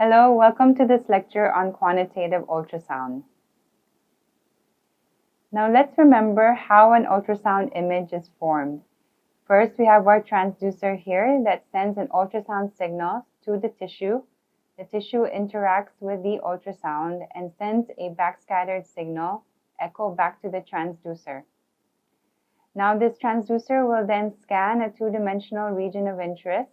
Hello, welcome to this lecture on quantitative ultrasound. Now let's remember how an ultrasound image is formed. First, we have our transducer here that sends an ultrasound signal to the tissue. The tissue interacts with the ultrasound and sends a backscattered signal, echo back to the transducer. Now this transducer will then scan a two-dimensional region of interest,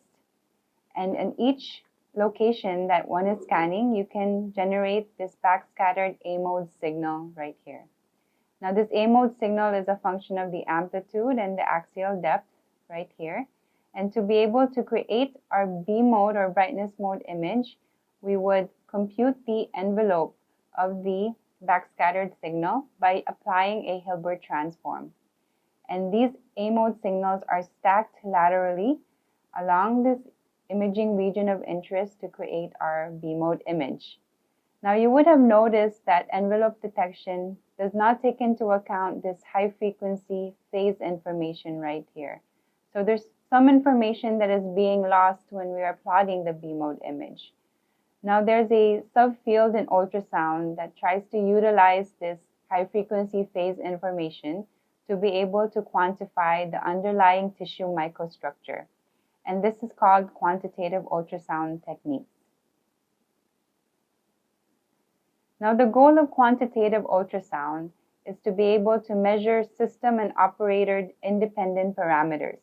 and in each location that one is scanning, you can generate this backscattered A-mode signal right here. Now this A-mode signal is a function of the amplitude and the axial depth right here. And to be able to create our B-mode or brightness mode image, we would compute the envelope of the backscattered signal by applying a Hilbert transform. And these A-mode signals are stacked laterally along this imaging region of interest to create our B-mode image. Now you would have noticed that envelope detection does not take into account this high frequency phase information right here. So there's some information that is being lost when we are plotting the B-mode image. Now there's a subfield in ultrasound that tries to utilize this high frequency phase information to be able to quantify the underlying tissue microstructure. And this is called quantitative ultrasound techniques. Now, the goal of quantitative ultrasound is to be able to measure system and operator independent parameters.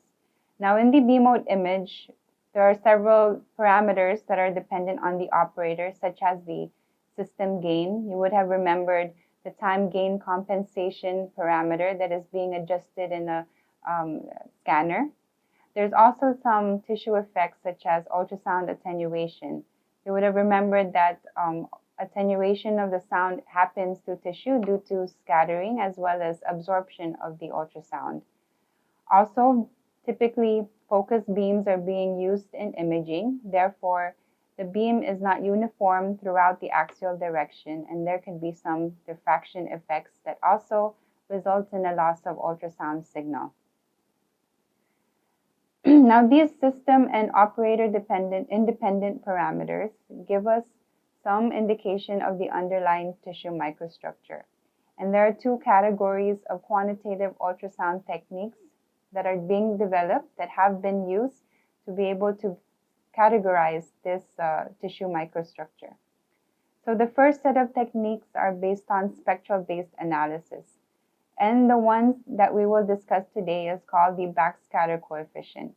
Now, in the B-mode image, there are several parameters that are dependent on the operator, such as the system gain. You would have remembered the time gain compensation parameter that is being adjusted in a scanner. There's also some tissue effects such as ultrasound attenuation. You would have remembered that attenuation of the sound happens to tissue due to scattering as well as absorption of the ultrasound. Also, typically focus beams are being used in imaging. Therefore, the beam is not uniform throughout the axial direction, and there can be some diffraction effects that also results in a loss of ultrasound signal. Now, these system and operator independent parameters give us some indication of the underlying tissue microstructure. And there are two categories of quantitative ultrasound techniques that are being developed that have been used to be able to categorize this tissue microstructure. So the first set of techniques are based on spectral-based analysis. And the ones that we will discuss today is called the backscatter coefficient.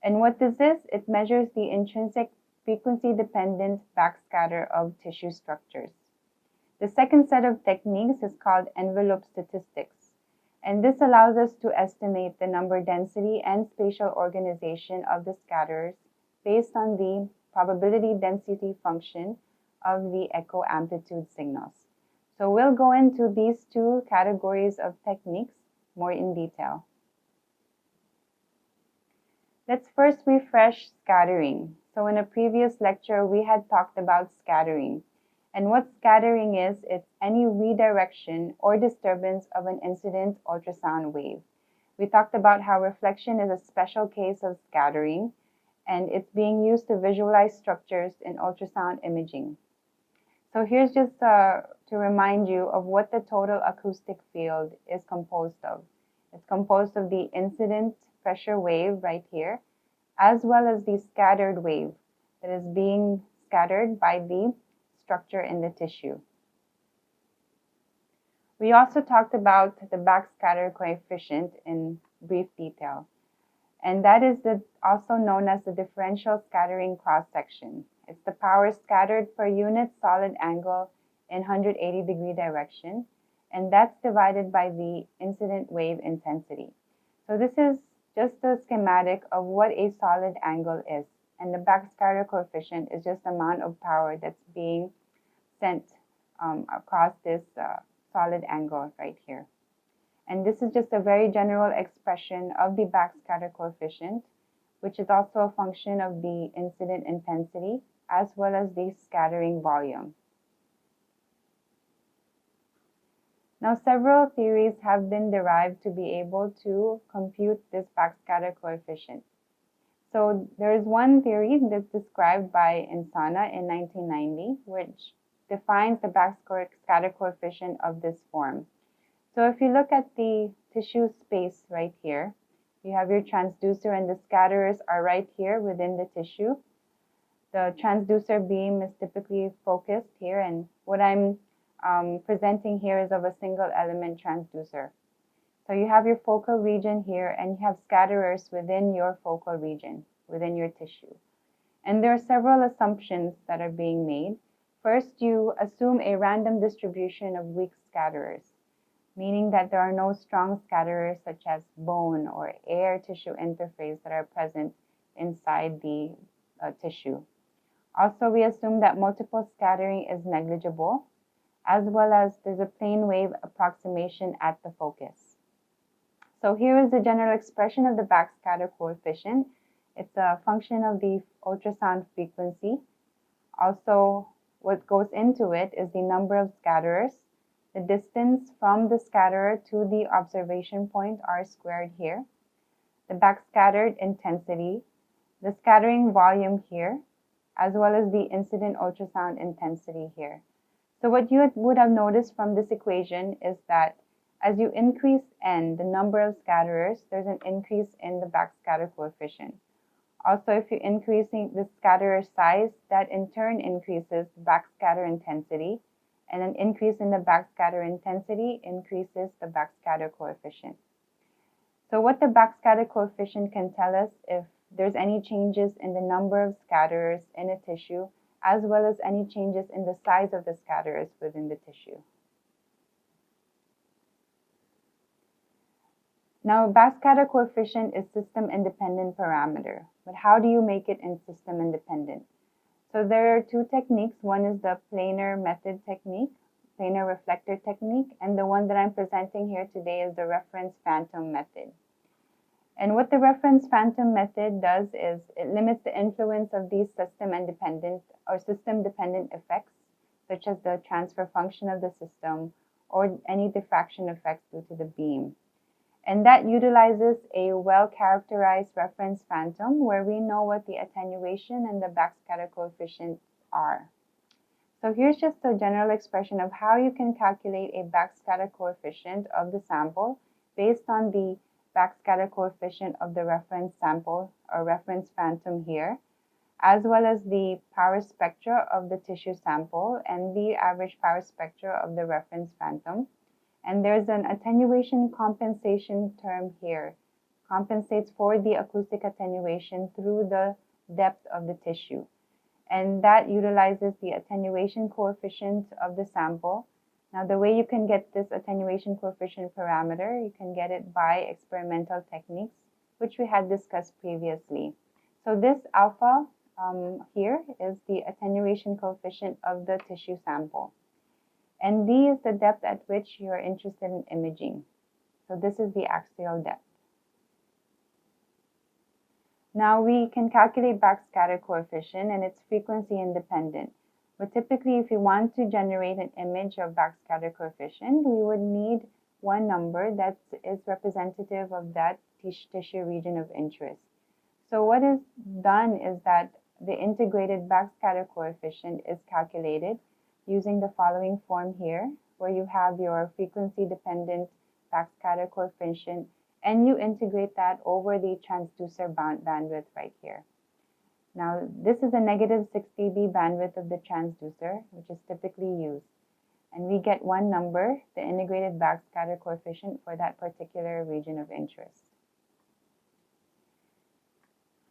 And what this is, it measures the intrinsic frequency-dependent backscatter of tissue structures. The second set of techniques is called envelope statistics. And this allows us to estimate the number density and spatial organization of the scatterers based on the probability density function of the echo amplitude signals. So we'll go into these two categories of techniques more in detail. Let's first refresh scattering. So in a previous lecture, we had talked about scattering. And what scattering is, it's any redirection or disturbance of an incident ultrasound wave. We talked about how reflection is a special case of scattering, and it's being used to visualize structures in ultrasound imaging. So here's just to remind you of what the total acoustic field is composed of. It's composed of the incident pressure wave right here, as well as the scattered wave that is being scattered by the structure in the tissue. We also talked about the backscatter coefficient in brief detail, and that is also known as the differential scattering cross-section. It's the power scattered per unit solid angle in 180-degree direction, and that's divided by the incident wave intensity. So this is just a schematic of what a solid angle is, and the backscatter coefficient is just the amount of power that's being sent across this solid angle right here. And this is just a very general expression of the backscatter coefficient, which is also a function of the incident intensity as well as the scattering volume. Now, several theories have been derived to be able to compute this backscatter coefficient. So there is one theory that's described by Insana in 1990, which defines the backscatter coefficient of this form. So if you look at the tissue space right here, you have your transducer and the scatterers are right here within the tissue. The transducer beam is typically focused here, and what I'm presenting here is of a single element transducer. So you have your focal region here, and you have scatterers within your focal region, within your tissue. And there are several assumptions that are being made. First, you assume a random distribution of weak scatterers, meaning that there are no strong scatterers such as bone or air tissue interface that are present inside the tissue. Also, we assume that multiple scattering is negligible, as well as there's a plane wave approximation at the focus. So here is the general expression of the backscatter coefficient. It's a function of the ultrasound frequency. Also, what goes into it is the number of scatterers, the distance from the scatterer to the observation point R squared here, the backscattered intensity, the scattering volume here, as well as the incident ultrasound intensity here. So what you would have noticed from this equation is that as you increase n, the number of scatterers, there's an increase in the backscatter coefficient. Also, if you're increasing the scatterer size, that in turn increases the backscatter intensity, and an increase in the backscatter intensity increases the backscatter coefficient. So what the backscatter coefficient can tell us if there's any changes in the number of scatterers in a tissue, as well as any changes in the size of the scatterers within the tissue. Now, backscatter coefficient is system-independent parameter, but how do you make it in system-independent? So there are two techniques. One is the planar method technique, planar reflector technique, and the one that I'm presenting here today is the reference phantom method. And what the reference phantom method does is it limits the influence of these system-independent or system-dependent effects, such as the transfer function of the system or any diffraction effects due to the beam. And that utilizes a well-characterized reference phantom where we know what the attenuation and the backscatter coefficient are. So here's just a general expression of how you can calculate a backscatter coefficient of the sample based on the backscatter coefficient of the reference sample or reference phantom here, as well as the power spectra of the tissue sample and the average power spectra of the reference phantom. And there's an attenuation compensation term here, compensates for the acoustic attenuation through the depth of the tissue. And that utilizes the attenuation coefficient of the sample. Now, the way you can get this attenuation coefficient parameter, you can get it by experimental techniques, which we had discussed previously. So this alpha here is the attenuation coefficient of the tissue sample. And D is the depth at which you are interested in imaging. So this is the axial depth. Now we can calculate backscatter coefficient, and it's frequency independent. But typically, if you want to generate an image of backscatter coefficient, we would need one number that is representative of that tissue region of interest. So what is done is that the integrated backscatter coefficient is calculated using the following form here, where you have your frequency-dependent backscatter coefficient, and you integrate that over the transducer bandwidth right here. Now, this is a negative 6 dB bandwidth of the transducer, which is typically used. And we get one number, the integrated backscatter coefficient for that particular region of interest.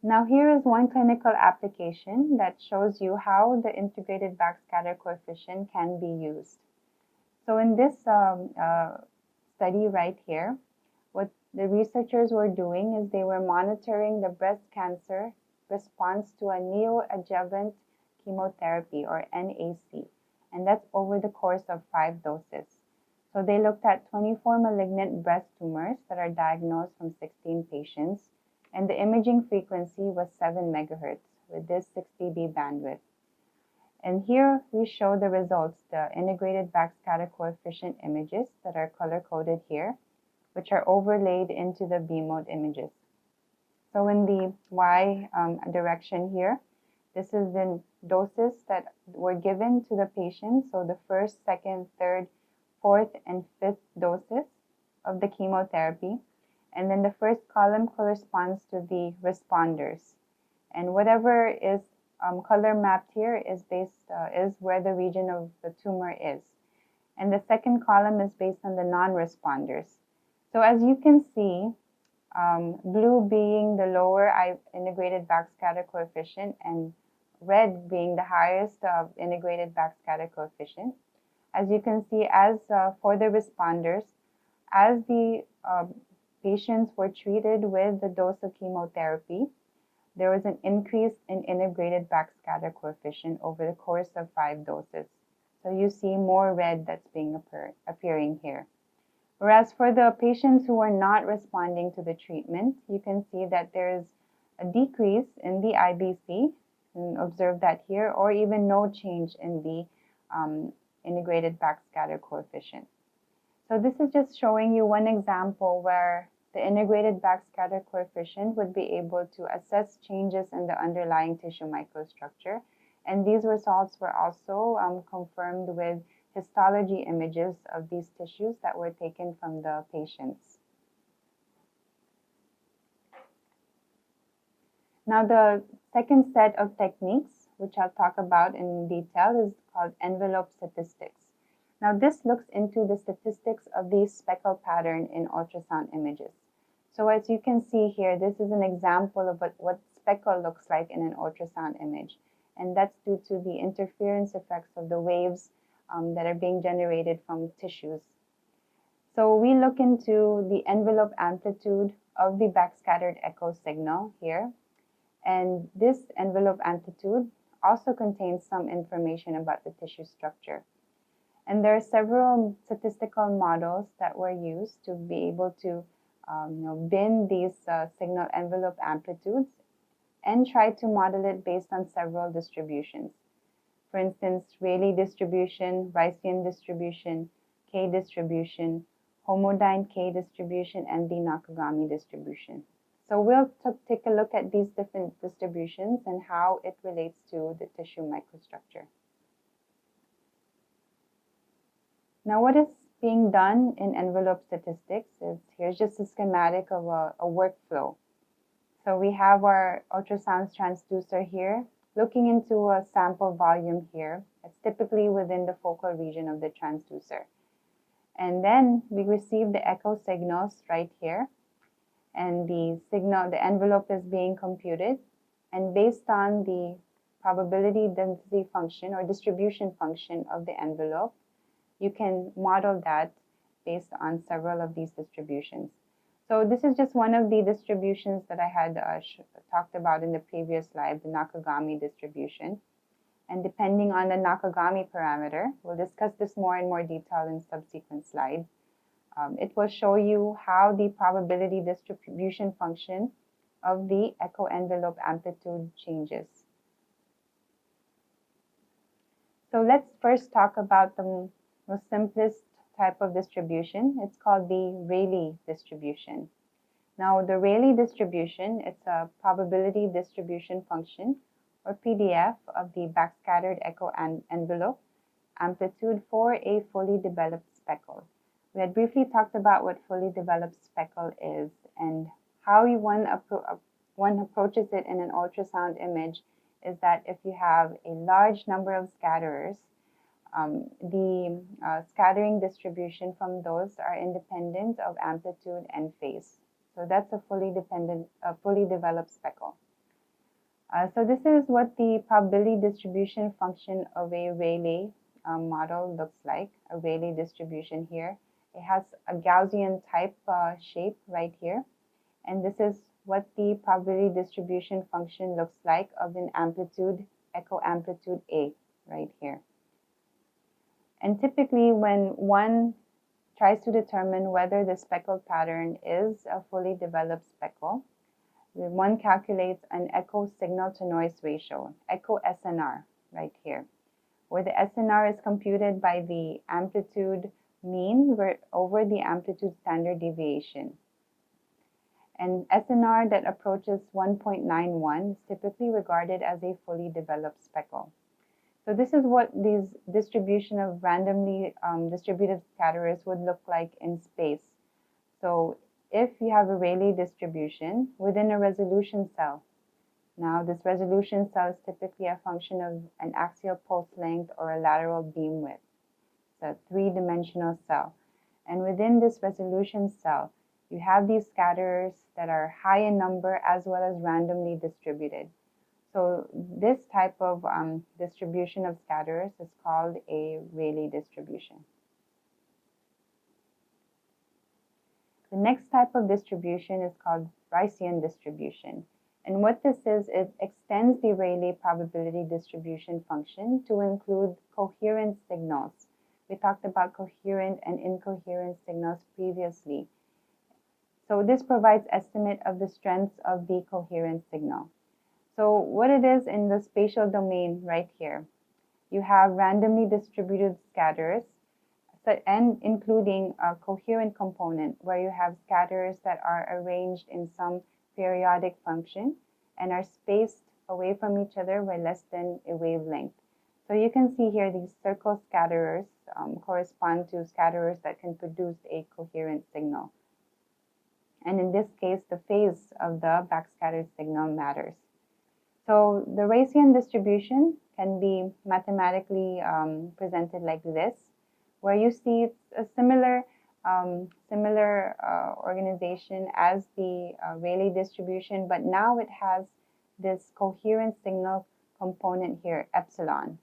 Now here is one clinical application that shows you how the integrated backscatter coefficient can be used. So in this study right here, what the researchers were doing is they were monitoring the breast cancer response to a neoadjuvant chemotherapy or NAC, and that's over the course of 5 doses. So they looked at 24 malignant breast tumors that are diagnosed from 16 patients, and the imaging frequency was 7 megahertz with this 6 dB bandwidth. And here we show the results, the integrated backscatter coefficient images that are color-coded here, which are overlaid into the beam mode images. So in the Y direction here, this is the doses that were given to the patient. So the first, second, third, fourth, and fifth doses of the chemotherapy. And then the first column corresponds to the responders. And whatever is color mapped here is where the region of the tumor is. And the second column is based on the non-responders. So as you can see, blue being the lower integrated backscatter coefficient and red being the highest integrated backscatter coefficient. As you can see, as for the responders, as the patients were treated with the dose of chemotherapy, there was an increase in integrated backscatter coefficient over the course of 5 doses. So you see more red that's being appearing here. Whereas for the patients who are not responding to the treatment, you can see that there is a decrease in the IBC, and observe that here, or even no change in the integrated backscatter coefficient. So this is just showing you one example where the integrated backscatter coefficient would be able to assess changes in the underlying tissue microstructure. And these results were also confirmed with histology images of these tissues that were taken from the patients. Now the second set of techniques, which I'll talk about in detail, is called envelope statistics. Now this looks into the statistics of the speckle pattern in ultrasound images. So as you can see here, this is an example of what speckle looks like in an ultrasound image. And that's due to the interference effects of the waves that are being generated from tissues. So we look into the envelope amplitude of the backscattered echo signal here. And this envelope amplitude also contains some information about the tissue structure. And there are several statistical models that were used to be able to bin these signal envelope amplitudes and try to model it based on several distributions. For instance, Rayleigh distribution, Ricean distribution, K distribution, homodyne K distribution, and the Nakagami distribution. So we'll take a look at these different distributions and how it relates to the tissue microstructure. Now what is being done in envelope statistics is, here's just a schematic of a workflow. So we have our ultrasound transducer here, looking into a sample volume here. It's typically within the focal region of the transducer. And then we receive the echo signals right here. And the envelope is being computed. And based on the probability density function or distribution function of the envelope, you can model that based on several of these distributions. So this is just one of the distributions that I had talked about in the previous slide, the Nakagami distribution. And depending on the Nakagami parameter, we'll discuss this more in more detail in subsequent slides. It will show you how the probability distribution function of the echo envelope amplitude changes. So let's first talk about the most simplest type of distribution. It's called the Rayleigh distribution. Now the Rayleigh distribution, it's a probability distribution function or PDF of the backscattered echo envelope amplitude for a fully developed speckle. We had briefly talked about what fully developed speckle is and how one approaches it in an ultrasound image is that if you have a large number of scatterers, the scattering distribution from those are independent of amplitude and phase. So that's a fully developed speckle. So this is what the probability distribution function of a Rayleigh model looks like, a Rayleigh distribution here. It has a Gaussian type shape right here. And this is what the probability distribution function looks like of an amplitude, echo amplitude A right here. And typically when one tries to determine whether the speckled pattern is a fully developed speckle, one calculates an echo signal to noise ratio, echo SNR right here, where the SNR is computed by the amplitude mean over the amplitude standard deviation. And SNR that approaches 1.91 is typically regarded as a fully developed speckle. So this is what these distribution of randomly distributed scatterers would look like in space. So if you have a Rayleigh distribution within a resolution cell, now this resolution cell is typically a function of an axial pulse length or a lateral beam width. It's a three-dimensional cell. And within this resolution cell, you have these scatterers that are high in number as well as randomly distributed. So this type of distribution of scatterers is called a Rayleigh distribution. The next type of distribution is called Bayesian distribution. And what this is, it extends the Rayleigh probability distribution function to include coherent signals. We talked about coherent and incoherent signals previously. So this provides estimate of the strengths of the coherent signal. So what it is in the spatial domain right here, you have randomly distributed scatterers and including a coherent component where you have scatterers that are arranged in some periodic function and are spaced away from each other by less than a wavelength. So you can see here these circle scatterers correspond to scatterers that can produce a coherent signal. And in this case, the phase of the backscattered signal matters. So the Bayesian distribution can be mathematically presented like this, where you see it's a similar organization as the Rayleigh distribution, but now it has this coherent signal component here, epsilon,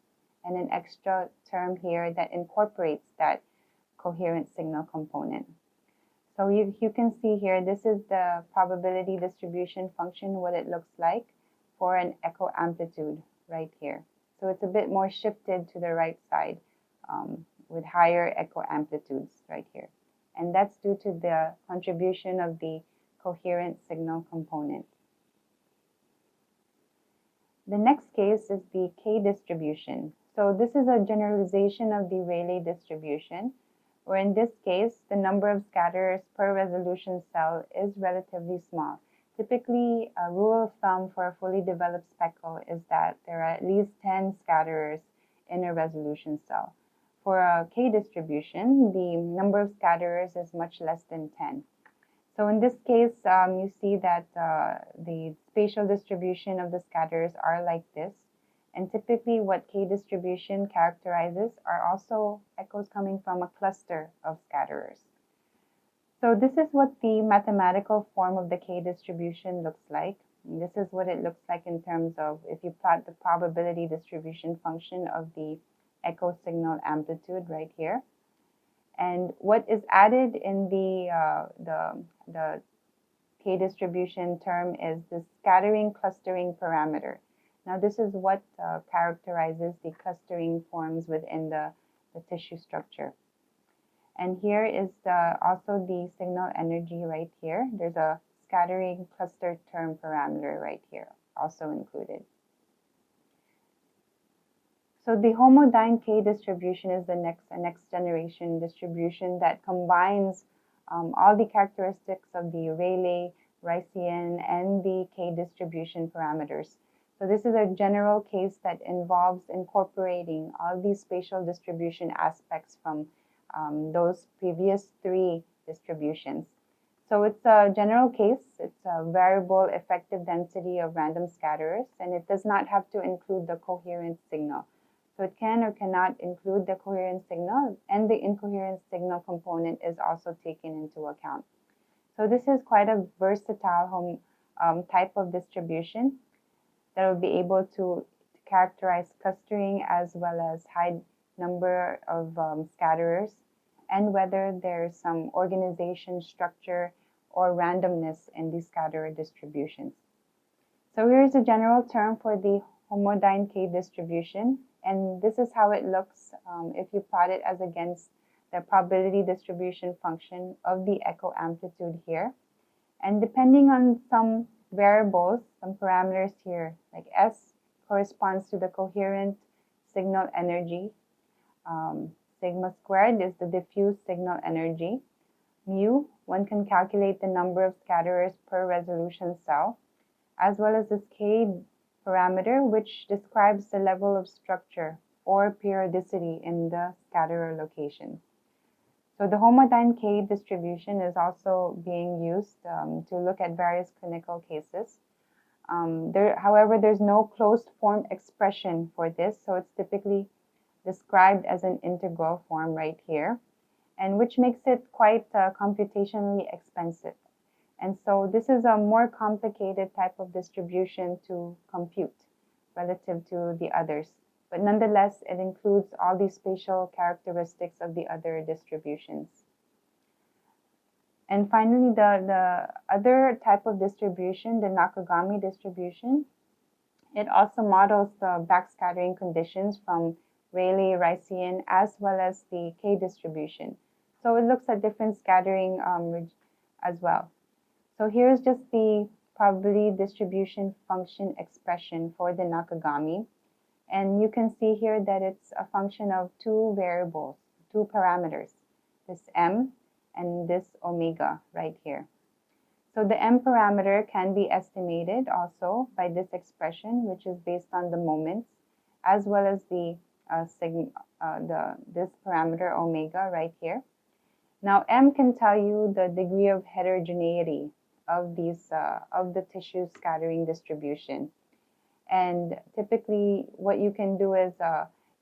and an extra term here that incorporates that coherent signal component. So you can see here, this is the probability distribution function, what it looks like for an echo amplitude right here. So it's a bit more shifted to the right side with higher echo amplitudes right here. And that's due to the contribution of the coherent signal component. The next case is the K distribution. So this is a generalization of the Rayleigh distribution, where in this case, the number of scatterers per resolution cell is relatively small. Typically, a rule of thumb for a fully developed speckle is that there are at least 10 scatterers in a resolution cell. For a K distribution, the number of scatterers is much less than 10. So in this case, you see that the spatial distribution of the scatterers are like this. And typically what K distribution characterizes are also echoes coming from a cluster of scatterers. So this is what the mathematical form of the K distribution looks like. And this is what it looks like in terms of if you plot the probability distribution function of the echo signal amplitude right here. And what is added in the K distribution term is the scattering clustering parameter. Now this is what characterizes the clustering forms within the tissue structure. And here is also the signal energy right here. There's a scattering cluster term parameter right here, also included. So the homodyne K distribution is the next generation distribution that combines all the characteristics of the Rayleigh, Bayesian, and the K distribution parameters. So this is a general case that involves incorporating all these spatial distribution aspects from those previous three distributions. So it's a general case. It's a variable effective density of random scatterers, and it does not have to include the coherent signal. So it can or cannot include the coherent signal, and the incoherent signal component is also taken into account. So this is quite a versatile type of distribution that will be able to characterize clustering as well as high number of scatterers, and whether there's some organization, structure, or randomness in these scatterer distributions. So here's a general term for the homodyne K distribution, and this is how it looks if you plot it as against the probability distribution function of the echo amplitude here. And depending on some variables, some parameters here, like S corresponds to the coherent signal energy. Sigma squared is the diffuse signal energy. Mu, one can calculate the number of scatterers per resolution cell, as well as this K parameter, which describes the level of structure or periodicity in the scatterer location. So the homodyne K distribution is also being used to look at various clinical cases. However, there's no closed form expression for this, so it's typically described as an integral form right here, and which makes it quite computationally expensive. And so this is a more complicated type of distribution to compute relative to the others. But nonetheless, it includes all these spatial characteristics of the other distributions. And finally, the other type of distribution, the Nakagami distribution, it also models the backscattering conditions from Rayleigh-Ricean as well as the K distribution. So it looks at different scattering as well. So here's just the probability distribution function expression for the Nakagami. And you can see here that it's a function of two variables, two parameters, this M and this omega right here. So the M parameter can be estimated also by this expression, which is based on the moments, as well as the this parameter omega right here. Now M can tell you the degree of heterogeneity of these of the tissue scattering distribution. And typically what you can do is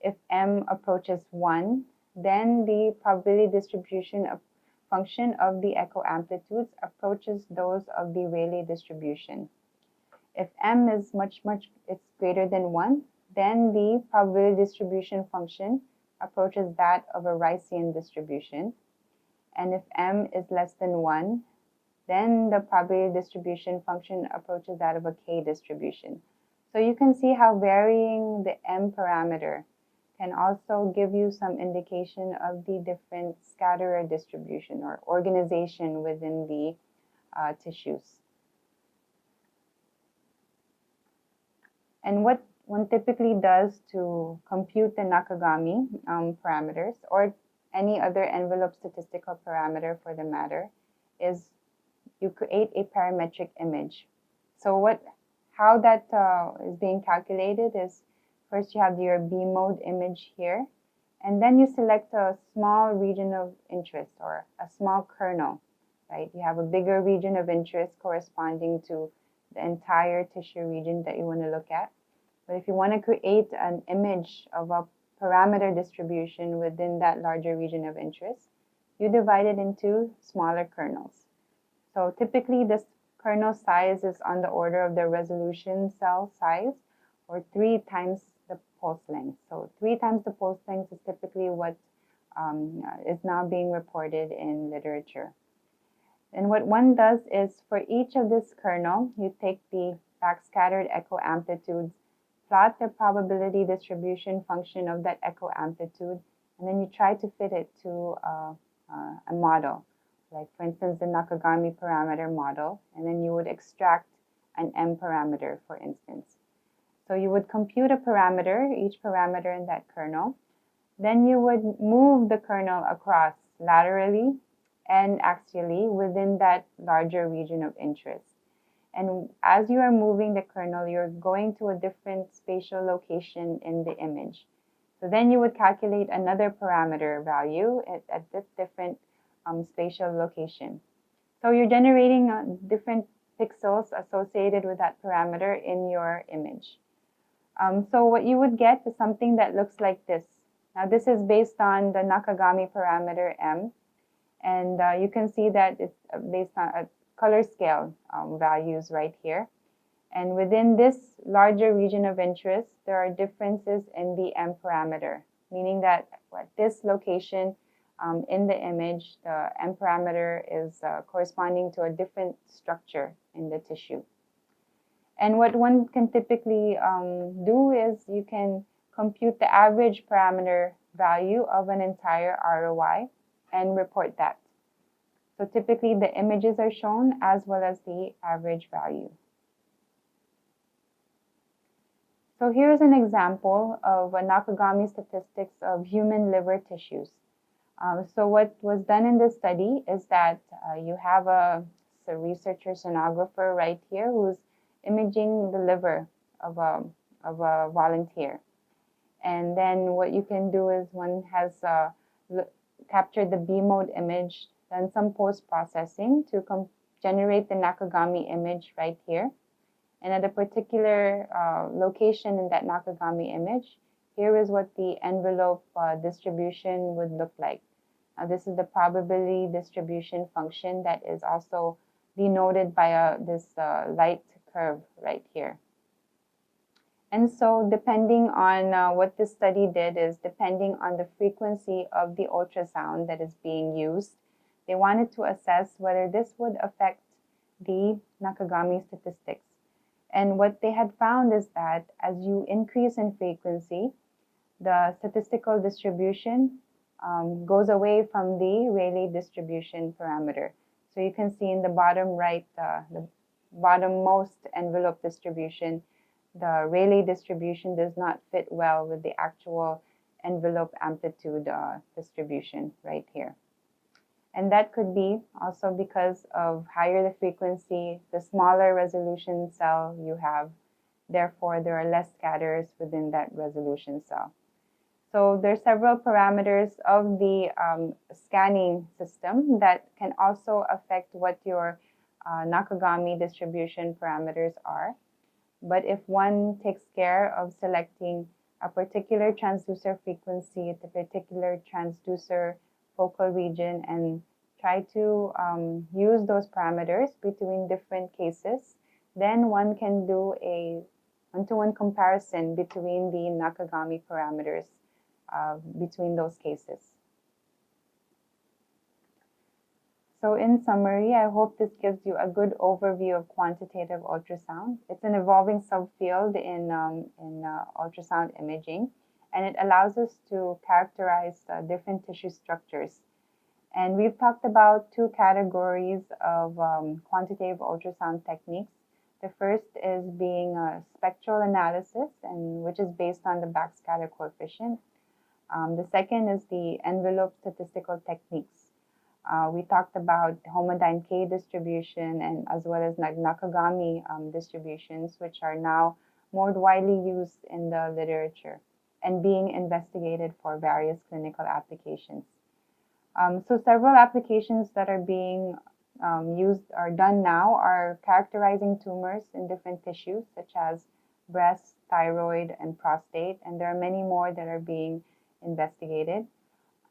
if M approaches 1, then the probability distribution of function of the echo amplitudes approaches those of the Rayleigh distribution. If M is it's greater than 1, then the probability distribution function approaches that of a Ricean distribution. And if M is less than 1, then the probability distribution function approaches that of a K distribution. So you can see how varying the M parameter can also give you some indication of the different scatterer distribution or organization within the tissues. And what one typically does to compute the Nakagami parameters, or any other envelope statistical parameter for the matter, is you create a parametric image. So how that is being calculated is, first you have your B mode image here, and then you select a small region of interest or a small kernel, right? You have a bigger region of interest corresponding to the entire tissue region that you want to look at. But if you want to create an image of a parameter distribution within that larger region of interest, you divide it into smaller kernels. So typically this kernel size is on the order of the resolution cell size, or 3 times the pulse length. So 3 times the pulse length is typically what is now being reported in literature. And what one does is, for each of this kernel, you take the backscattered echo amplitudes, plot the probability distribution function of that echo amplitude, and then you try to fit it to a model. Like, for instance, the Nakagami parameter model, and then you would extract an M parameter, for instance. So you would compute a parameter, each parameter in that kernel. Then you would move the kernel across laterally and axially within that larger region of interest. And as you are moving the kernel, you're going to a different spatial location in the image. So then you would calculate another parameter value at this different spatial location. So you're generating different pixels associated with that parameter in your image. So what you would get is something that looks like this. Now this is based on the Nakagami parameter M, and you can see that it's based on a color scale values right here. And within this larger region of interest, there are differences in the M parameter, meaning that at this location in the image, the M parameter is corresponding to a different structure in the tissue. And what one can typically do is you can compute the average parameter value of an entire ROI and report that. So typically the images are shown as well as the average value. So here's an example of a Nakagami statistics of human liver tissues. So what was done in this study is that you have a researcher sonographer right here who's imaging the liver of a volunteer. And then what you can do is one has captured the B mode image, done some post-processing to generate the Nakagami image right here. And at a particular location in that Nakagami image, here is what the envelope distribution would look like. This is the probability distribution function that is also denoted by this light curve right here. And so depending on what this study did is depending on the frequency of the ultrasound that is being used, they wanted to assess whether this would affect the Nakagami statistics. And what they had found is that as you increase in frequency, the statistical distribution goes away from the Rayleigh distribution parameter. So you can see in the bottom right, the bottommost envelope distribution, the Rayleigh distribution does not fit well with the actual envelope amplitude distribution right here. And that could be also because of higher the frequency, the smaller resolution cell you have. Therefore, there are less scatters within that resolution cell. So there are several parameters of the scanning system that can also affect what your Nakagami distribution parameters are. But if one takes care of selecting a particular transducer frequency at a particular transducer focal region and try to use those parameters between different cases, then one can do a one-to-one comparison between the Nakagami parameters between those cases. So in summary, I hope this gives you a good overview of quantitative ultrasound. It's an evolving subfield in ultrasound imaging, and it allows us to characterize different tissue structures. And we've talked about two categories of quantitative ultrasound techniques. The first is being a spectral analysis, and which is based on the backscatter coefficient. The second is the envelope statistical techniques. We talked about homodyne K distribution and as well as Nakagami distributions, which are now more widely used in the literature and being investigated for various clinical applications. So several applications that are being done now are characterizing tumors in different tissues such as breast, thyroid, and prostate, and there are many more that are being investigated.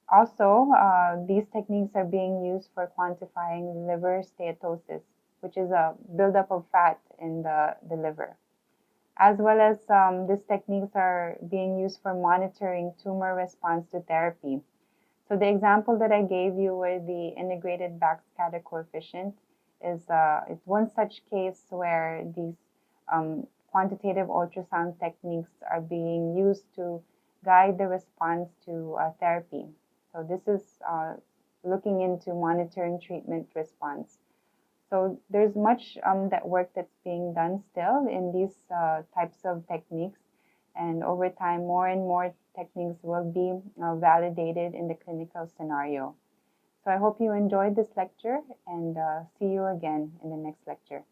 Also, these techniques are being used for quantifying liver steatosis, which is a buildup of fat in the liver. As well as these techniques are being used for monitoring tumor response to therapy. So the example that I gave you with the integrated backscatter coefficient is it's one such case where these quantitative ultrasound techniques are being used to guide the response to therapy. So this is looking into monitoring treatment response. So there's much that work that's being done still in these types of techniques. And over time, more and more techniques will be validated in the clinical scenario. So I hope you enjoyed this lecture and see you again in the next lecture.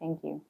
Thank you.